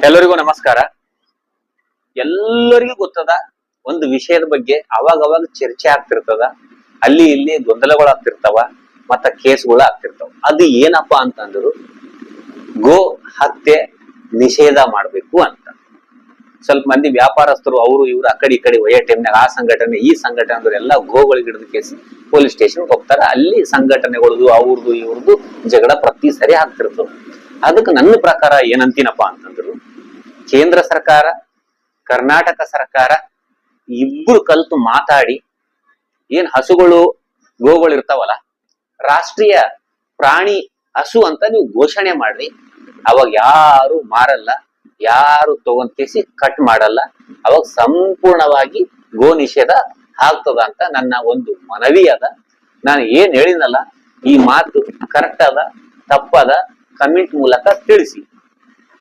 ಎಲ್ಲರಿಗೂ ನಮಸ್ಕಾರ. ಎಲ್ಲರಿಗೂ ಗೊತ್ತದ ಒಂದು ವಿಷಯದ ಬಗ್ಗೆ ಅವಾಗ ಚರ್ಚೆ ಆಗ್ತಿರ್ತದ, ಅಲ್ಲಿ ಇಲ್ಲಿ ಗೊಂದಲಗಳು ಆಗ್ತಿರ್ತಾವ, ಮತ್ತ ಕೇಸ್ಗಳು ಆಗ್ತಿರ್ತಾವ. ಅದು ಏನಪ್ಪಾ ಅಂತಂದ್ರು ಗೋ ಹತ್ಯೆ ನಿಷೇಧ ಮಾಡ್ಬೇಕು ಅಂತ. ಸ್ವಲ್ಪ ಮಂದಿ ವ್ಯಾಪಾರಸ್ಥರು ಅವರು ಇವ್ರು ಆ ಕಡೆ ಒಯ್ಯ ಟೈಮ್ನಾಗ ಆ ಸಂಘಟನೆ ಈ ಸಂಘಟನೆ ಅಂದ್ರೆ ಎಲ್ಲ ಗೋಗಳಿಗೆ ಹಿಡಿದು ಕೇಸ್ ಪೊಲೀಸ್ ಸ್ಟೇಷನ್ ಹೋಗ್ತಾರ. ಅಲ್ಲಿ ಸಂಘಟನೆಗಳದು ಅವ್ರದ್ದು ಇವ್ರದ್ದು ಜಗಳ ಪ್ರತಿ ಸರಿ ಆಗ್ತಿರ್ತವ. ಅದಕ್ಕೆ ನನ್ನ ಪ್ರಕಾರ ಏನಂತೀನಪ್ಪಾ ಅಂತಂದ್ರು, ಕೇಂದ್ರ ಸರ್ಕಾರ ಕರ್ನಾಟಕ ಸರ್ಕಾರ ಇಬ್ರು ಕಲ್ತು ಮಾತಾಡಿ ಏನ್ ಹಸುಗಳು ಗೋಗಳು ಇರ್ತಾವಲ್ಲ, ರಾಷ್ಟ್ರೀಯ ಪ್ರಾಣಿ ಹಸು ಅಂತ ನೀವು ಘೋಷಣೆ ಮಾಡ್ರಿ. ಅವಾಗ ಯಾರು ಮಾರಲ್ಲ, ಯಾರು ತಗೊಂಡ್ಕೇಸಿ ಕಟ್ ಮಾಡಲ್ಲ. ಅವಾಗ ಸಂಪೂರ್ಣವಾಗಿ ಗೋ ನಿಷೇಧ ಆಗ್ತದ ಅಂತ ನನ್ನ ಒಂದು ಮನವಿ ಅದ. ನಾನು ಏನ್ ಹೇಳಿನಲ್ಲ ಈ ಮಾತು ಕರೆಕ್ಟ್ ಅದ ತಪ್ಪದ ಕಮೆಂಟ್ ಮೂಲಕ ತಿಳಿಸಿ.